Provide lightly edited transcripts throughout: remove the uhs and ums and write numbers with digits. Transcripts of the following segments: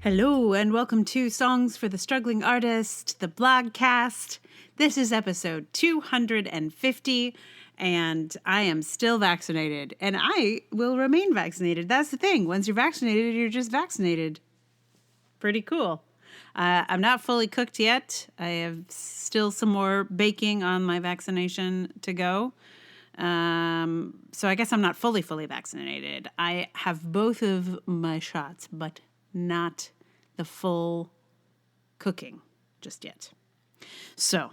Hello, and welcome to Songs for the Struggling Artist, the blogcast. This is episode 250, and I am still vaccinated, and I will remain vaccinated. That's the thing. Once you're vaccinated, you're just vaccinated. Pretty cool. I'm not fully cooked yet. I have still some more baking on my vaccination to go. So I guess I'm not fully vaccinated. I have both of my shots, but not the full cooking just yet. So,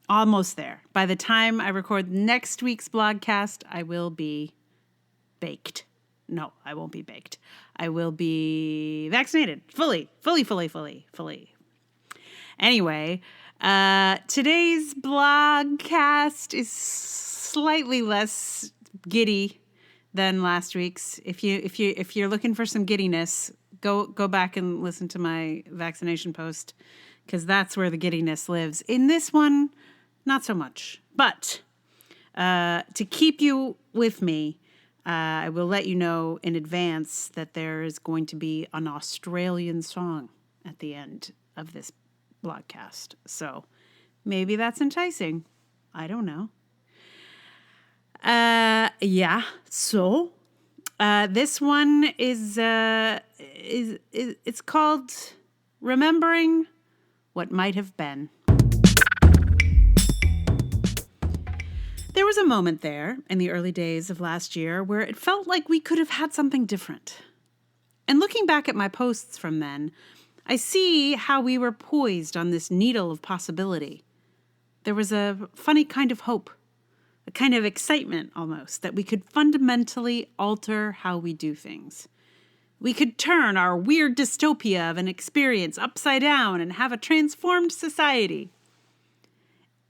almost there. By the time I record next week's blogcast, I will be baked. No, I won't be baked. I will be vaccinated fully. Anyway, today's blogcast is slightly less giddy than last week's. If you're looking for some giddiness, go back and listen to my vaccination post, because that's where the giddiness lives. In this one, not so much. But to keep you with me, I will let you know in advance that there is going to be an Australian song at the end of this blogcast. So maybe that's enticing. I don't know. So this one is it's called Remembering What Might Have Been. There was a moment there in the early days of last year where it felt like we could have had something different. And looking back at my posts from then, I see how we were poised on this needle of possibility. There was a funny kind of hope, a kind of excitement almost, that we could fundamentally alter how we do things. We could turn our weird dystopia of an experience upside down and have a transformed society.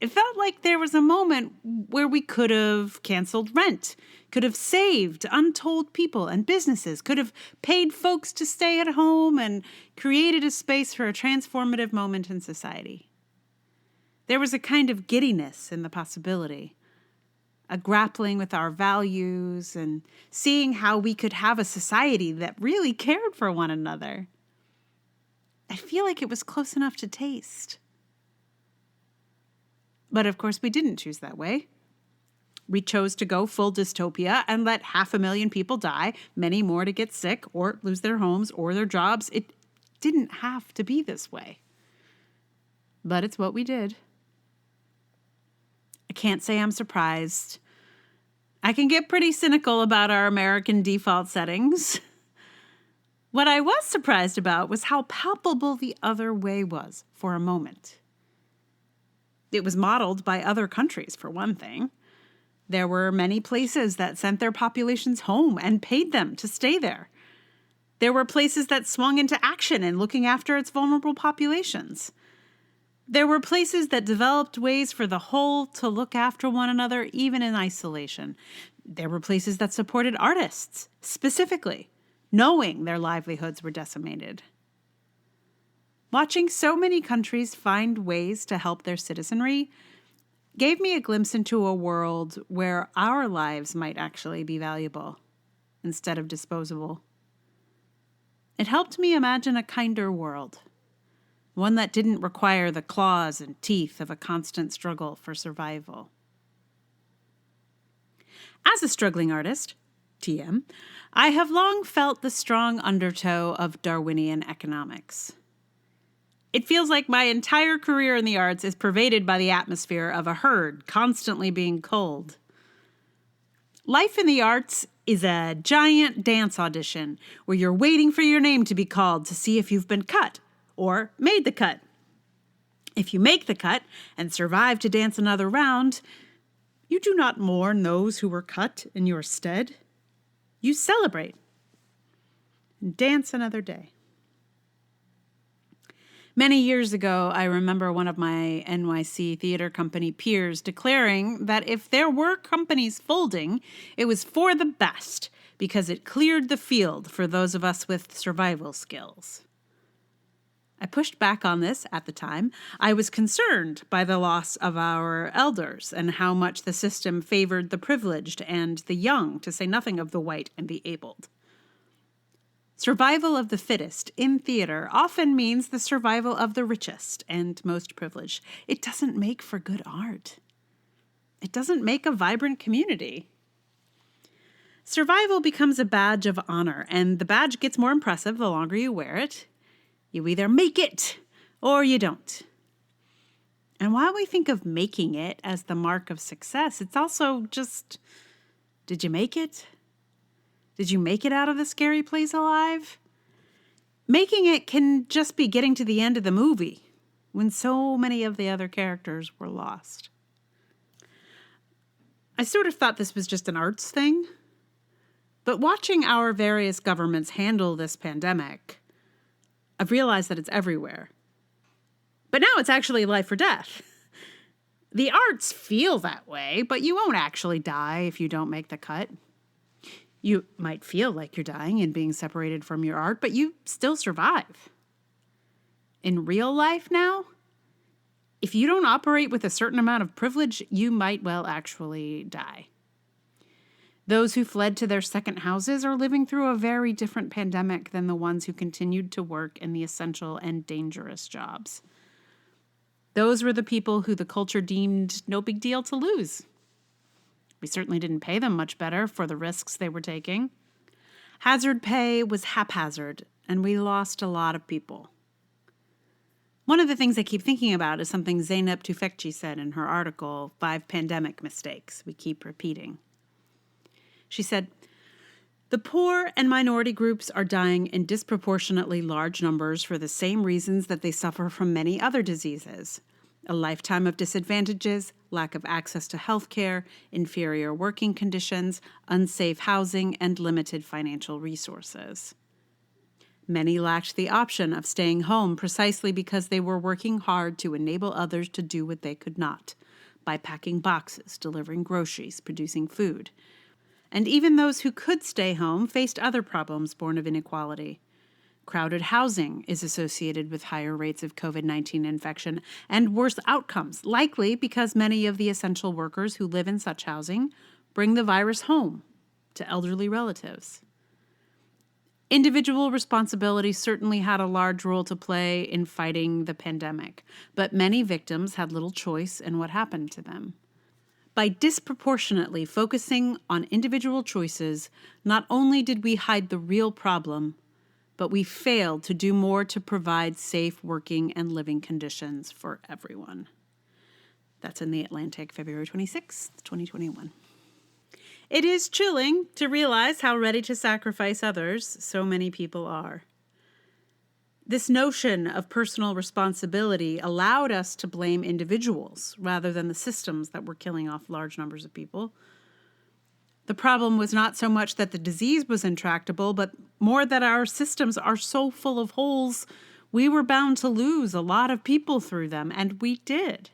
It felt like there was a moment where we could have canceled rent, could have saved untold people and businesses, could have paid folks to stay at home and created a space for a transformative moment in society. There was a kind of giddiness in the possibility, a grappling with our values and seeing how we could have a society that really cared for one another. I feel like it was close enough to taste. But of course, we didn't choose that way. We chose to go full dystopia and let 500,000 people die, many more to get sick or lose their homes or their jobs. It didn't have to be this way. But it's what we did. I can't say I'm surprised. I can get pretty cynical about our American default settings. What I was surprised about was how palpable the other way was for a moment. It was modeled by other countries, for one thing. There were many places that sent their populations home and paid them to stay there. There were places that swung into action in looking after its vulnerable populations. There were places that developed ways for the whole to look after one another, even in isolation. There were places that supported artists, specifically, knowing their livelihoods were decimated. Watching so many countries find ways to help their citizenry gave me a glimpse into a world where our lives might actually be valuable instead of disposable. It helped me imagine a kinder world, one that didn't require the claws and teeth of a constant struggle for survival. As a struggling artist, TM, I have long felt the strong undertow of Darwinian economics. It feels like my entire career in the arts is pervaded by the atmosphere of a herd constantly being culled. Life in the arts is a giant dance audition where you're waiting for your name to be called to see if you've been cut or made the cut. If you make the cut and survive to dance another round, you do not mourn those who were cut in your stead. You celebrate and dance another day. Many years ago, I remember one of my NYC theater company peers declaring that if there were companies folding, it was for the best because it cleared the field for those of us with survival skills. I pushed back on this at the time. I was concerned by the loss of our elders and how much the system favored the privileged and the young, to say nothing of the white and the abled. Survival of the fittest in theater often means the survival of the richest and most privileged. It doesn't make for good art. It doesn't make a vibrant community. Survival becomes a badge of honor, and the badge gets more impressive the longer you wear it. You either make it or you don't. And while we think of making it as the mark of success, it's also just, did you make it? Did you make it out of the scary place alive? Making it can just be getting to the end of the movie when so many of the other characters were lost. I sort of thought this was just an arts thing, but watching our various governments handle this pandemic, I've realized that it's everywhere. But now it's actually life or death. The arts feel that way, but you won't actually die if you don't make the cut. You might feel like you're dying and being separated from your art, but you still survive. In real life now, if you don't operate with a certain amount of privilege, you might well actually die. Those who fled to their second houses are living through a very different pandemic than the ones who continued to work in the essential and dangerous jobs. Those were the people who the culture deemed no big deal to lose. We certainly didn't pay them much better for the risks they were taking. Hazard pay was haphazard, and we lost a lot of people. One of the things I keep thinking about is something Zeynep Tufekci said in her article, 5 Pandemic Mistakes We Keep Repeating. She said, "The poor and minority groups are dying in disproportionately large numbers for the same reasons that they suffer from many other diseases. A lifetime of disadvantages, lack of access to health care, inferior working conditions, unsafe housing, and limited financial resources. Many lacked the option of staying home precisely because they were working hard to enable others to do what they could not, by packing boxes, delivering groceries, producing food. And even those who could stay home faced other problems born of inequality. Crowded housing is associated with higher rates of COVID-19 infection and worse outcomes, likely because many of the essential workers who live in such housing bring the virus home to elderly relatives. Individual responsibility certainly had a large role to play in fighting the pandemic, but many victims had little choice in what happened to them. By disproportionately focusing on individual choices, not only did we hide the real problem, but we failed to do more to provide safe working and living conditions for everyone." That's in The Atlantic, February 26, 2021. It is chilling to realize how ready to sacrifice others so many people are. This notion of personal responsibility allowed us to blame individuals rather than the systems that were killing off large numbers of people. The problem was not so much that the disease was intractable, but more that our systems are so full of holes, we were bound to lose a lot of people through them, and we did.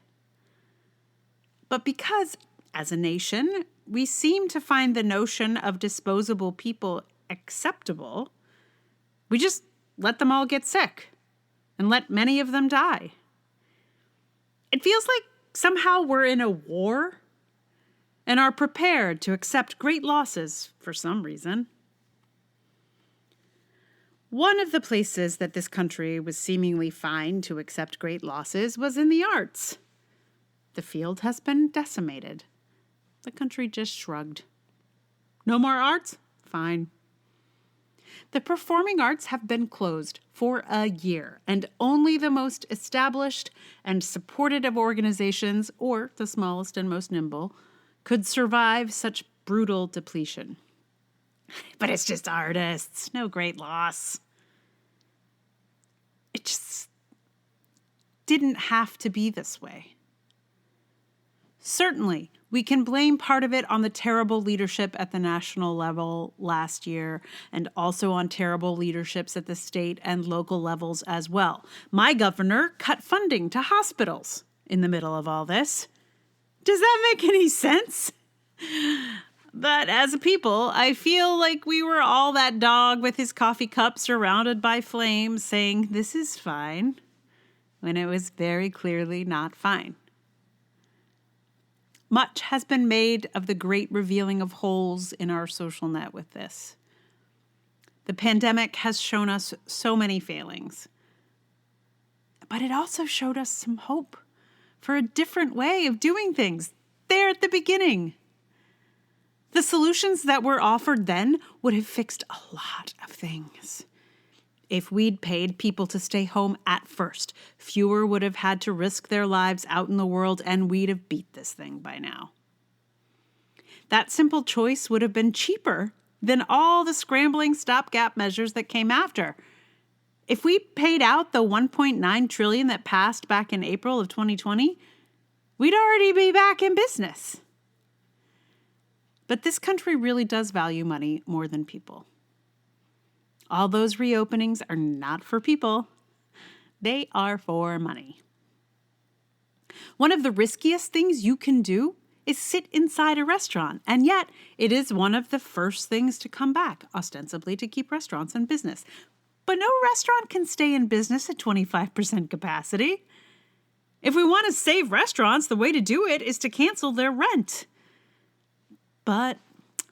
But because, as a nation, we seem to find the notion of disposable people acceptable, we just let them all get sick and let many of them die. It feels like somehow we're in a war and are prepared to accept great losses for some reason. One of the places that this country was seemingly fine to accept great losses was in the arts. The field has been decimated. The country just shrugged. No more arts? Fine. The performing arts have been closed for a year, and only the most established and supported of organizations, or the smallest and most nimble, could survive such brutal depletion. But it's just artists, no great loss. It just didn't have to be this way. Certainly, we can blame part of it on the terrible leadership at the national level last year, and also on terrible leaderships at the state and local levels as well. My governor cut funding to hospitals in the middle of all this. Does that make any sense? But as a people, I feel like we were all that dog with his coffee cup surrounded by flames saying, "This is fine," when it was very clearly not fine. Much has been made of the great revealing of holes in our social net with this. The pandemic has shown us so many failings, but it also showed us some hope for a different way of doing things there at the beginning. The solutions that were offered then would have fixed a lot of things. If we'd paid people to stay home at first, fewer would have had to risk their lives out in the world, and we'd have beat this thing by now. That simple choice would have been cheaper than all the scrambling stopgap measures that came after. If we paid out the $1.9 trillion that passed back in April of 2020, we'd already be back in business. But this country really does value money more than people. All those reopenings are not for people. They are for money. One of the riskiest things you can do is sit inside a restaurant, and yet it is one of the first things to come back, ostensibly to keep restaurants in business. But no restaurant can stay in business at 25% capacity. If we want to save restaurants, the way to do it is to cancel their rent. But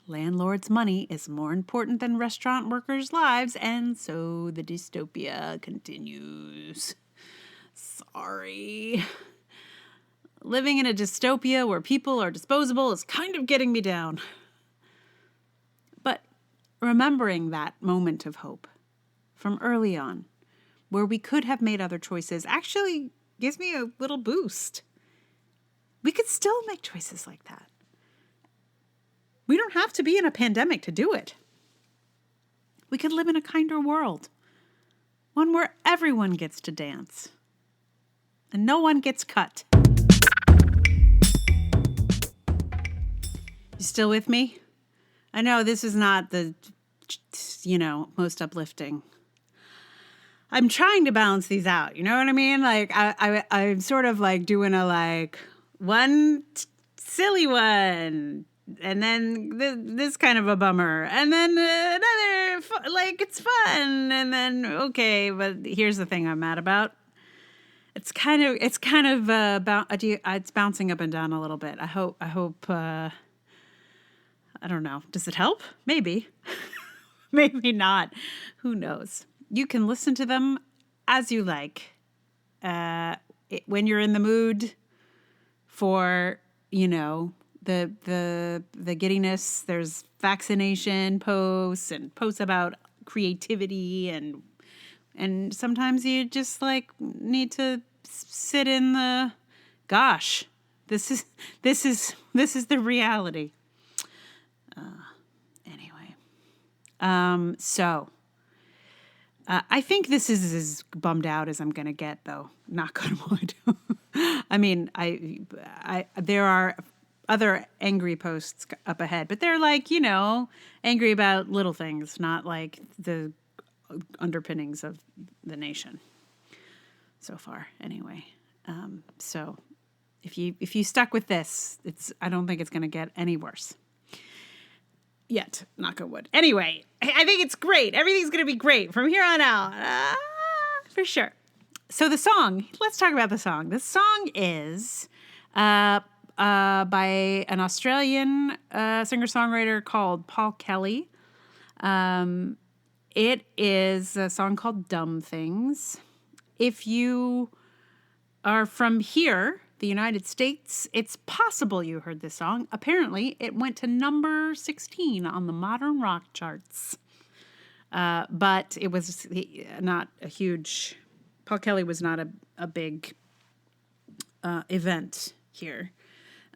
landlords' money is more important than restaurant workers' lives, and so the dystopia continues. Sorry. Living in a dystopia where people are disposable is kind of getting me down. But remembering that moment of hope from early on, where we could have made other choices, actually gives me a little boost. We could still make choices like that. We don't have to be in a pandemic to do it. We could live in a kinder world, one where everyone gets to dance and no one gets cut. You still with me? I know this is not the, most uplifting. I'm trying to balance these out. You know what I mean? Like I'm sort of like doing a one silly one, and then this kind of a bummer, and then another it's fun, and then okay. But here's the thing I'm mad about. It's bouncing up and down a little bit. I hope. I don't know. Does it help? Maybe. Maybe not. Who knows? You can listen to them as you like. When you're in the mood for, the giddiness, there's vaccination posts and posts about creativity, and sometimes you just need to sit in the gosh. This is the reality. So I think this is as bummed out as I'm going to get, though. Knock on wood. I mean, there are other angry posts up ahead, but they're angry about little things, not like the underpinnings of the nation. So far, anyway. So if you stuck with this, I don't think it's going to get any worse. Yet, knock on wood. Anyway, I think it's great. Everything's going to be great from here on out. For sure. So the song, let's talk about the song. The song is by an Australian singer-songwriter called Paul Kelly. It is a song called Dumb Things. If you are from here, the United States, it's possible you heard this song. Apparently, it went to number 16 on the modern rock charts. But it was not a huge... Paul Kelly was not a big event here.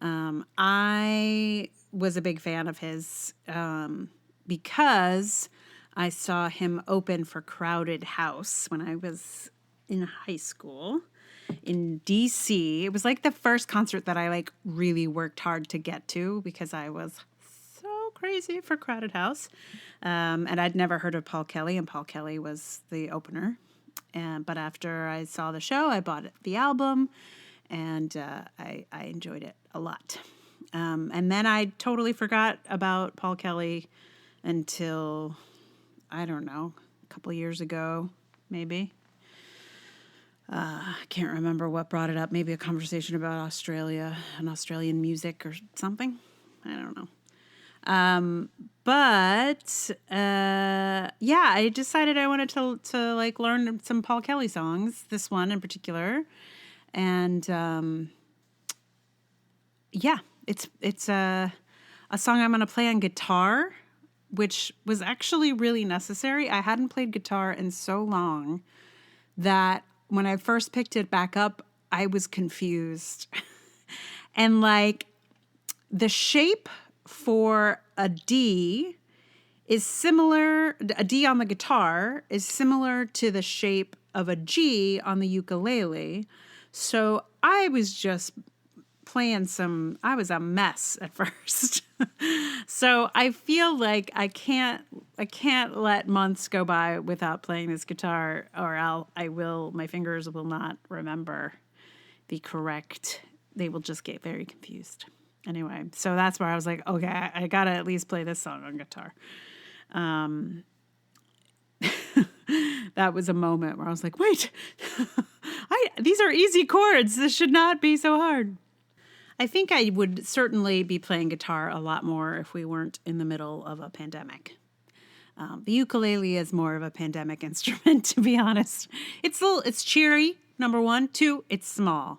I was a big fan of his because I saw him open for Crowded House when I was in high school in DC. It was the first concert that I really worked hard to get to because I was so crazy for Crowded House. And I'd never heard of Paul Kelly, and Paul Kelly was the opener. But after I saw the show, I bought the album, and I enjoyed it a lot. And then I totally forgot about Paul Kelly until, I don't know, a couple years ago, maybe. I can't remember what brought it up. Maybe a conversation about Australia and Australian music or something. I don't know. But yeah, I decided I wanted to like learn some Paul Kelly songs, this one in particular. And yeah, it's a song I'm going to play on guitar, which was actually really necessary. I hadn't played guitar in so long that when I first picked it back up, I was confused. And like the shape for a D is similar, a D on the guitar is similar to the shape of a G on the ukulele. So I was just I was a mess at first. So I feel like I can't let months go by without playing this guitar, or my fingers will not remember the correct, they will just get very confused. Anyway, so that's where I was like, okay, I gotta at least play this song on guitar. That was a moment where I was like, wait, these are easy chords. This should not be so hard. I think I would certainly be playing guitar a lot more if we weren't in the middle of a pandemic. The ukulele is more of a pandemic instrument, to be honest. It's cheery, number one. Two, it's small.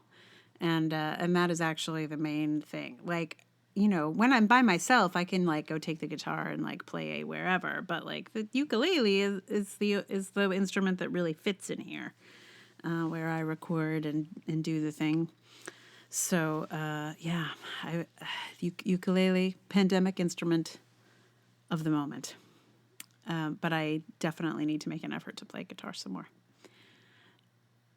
And that is actually the main thing. Like, when I'm by myself, I can like go take the guitar and like play wherever. But like the ukulele is the instrument that really fits in here, where I record and do the thing. So yeah, ukulele, pandemic instrument of the moment. But I definitely need to make an effort to play guitar some more.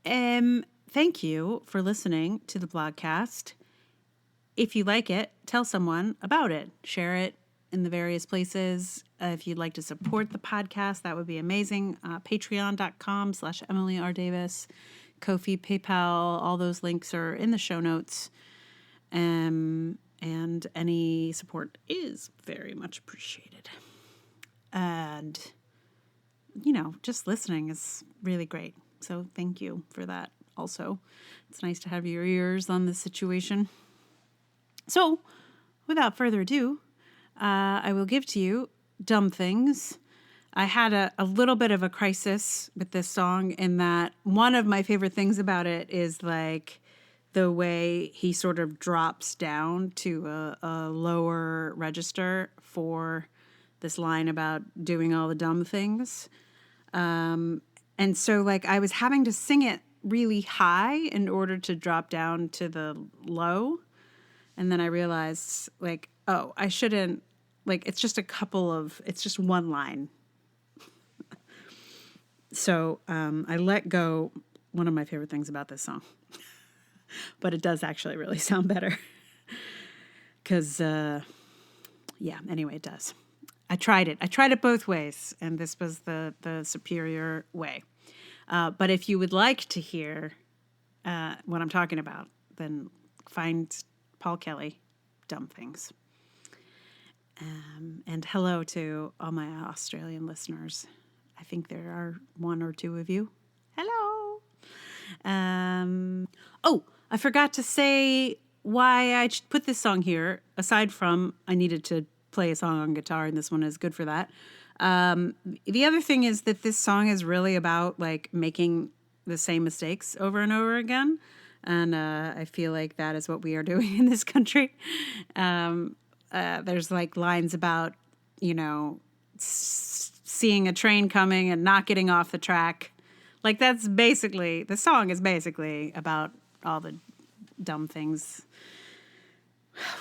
Thank you for listening to the blogcast. If you like it, tell someone about it. Share it in the various places. If you'd like to support the podcast, that would be amazing. Patreon.com/Emily R. Davis, Ko-fi, PayPal, all those links are in the show notes. And any support is very much appreciated. And, just listening is really great. So thank you for that also. It's nice to have your ears on this situation. So without further ado, I will give to you Dumb Things. I had a little bit of a crisis with this song in that one of my favorite things about it is like the way he sort of drops down to a lower register for this line about doing all the dumb things. And so like I was having to sing it really high in order to drop down to the low. And then I realized like, oh, I shouldn't, like, it's just one line. So I let go one of my favorite things about this song. But it does actually really sound better. Because, anyway, it does. I tried it both ways, and this was the superior way. But if you would like to hear what I'm talking about, then find Paul Kelly, Dumb Things. And hello to all my Australian listeners. I think there are one or two of you. Hello. I forgot to say why I put this song here, aside from I needed to play a song on guitar, and this one is good for that. The other thing is that this song is really about like making the same mistakes over and over again. And I feel like that is what we are doing in this country. There's like lines about, seeing a train coming and not getting off the track. Like that's basically, the song is basically about all the dumb things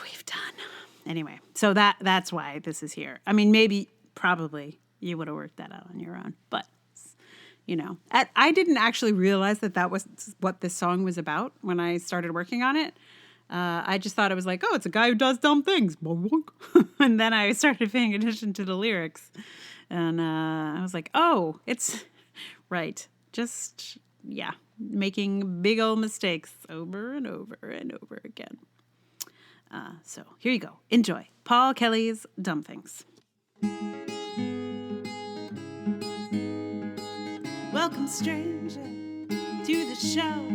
we've done. Anyway, so that's why this is here. I mean, probably you would have worked that out on your own, but I didn't actually realize that was what this song was about when I started working on it. I just thought it was like, oh, it's a guy who does dumb things. And then I started paying attention to the lyrics. And I was like, oh, it's right. Just, making big old mistakes over and over and over again. So here you go. Enjoy. Paul Kelly's Dumb Things. Welcome, stranger, to the show.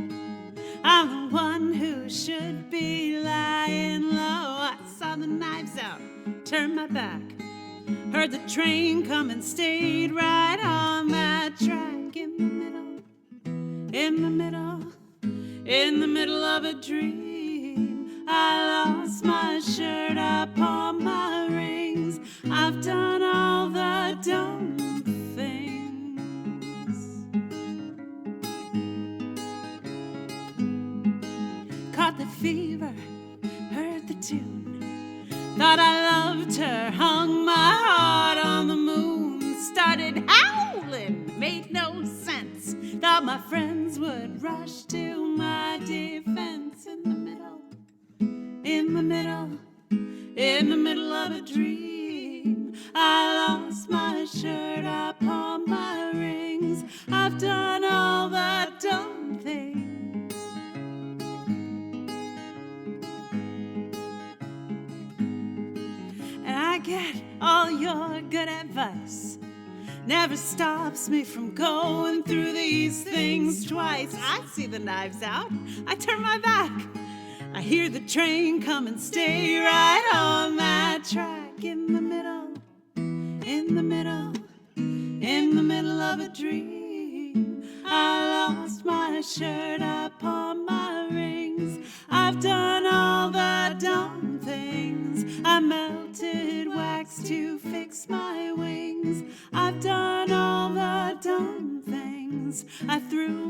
I'm the one who should be lying low. I saw the knives out turned my back. Heard the train come and stayed right on that track in the middle, in the middle, in the middle of a dream. I lost my shirt, I pawned my rings. I've done all the dumb things. Caught the fever, heard the tune. Thought I loved her, hung my heart on the moon. Started howling, made no sense. Thought my friends would rush to my defense. In the middle, in the middle, in the middle of a dream. I lost my shirt, I pawned my rings. I've done all the dumb things. I get all your good advice. Never stops me from going through these things twice. I see the knives out. I turn my back. I hear the train come and stay right on that track in the middle, in the middle, in the middle of a dream. I lost my shirt, I pawned my rings. I've done all the dumb things. I melted wax to fix my wings. I've done all the dumb things. I threw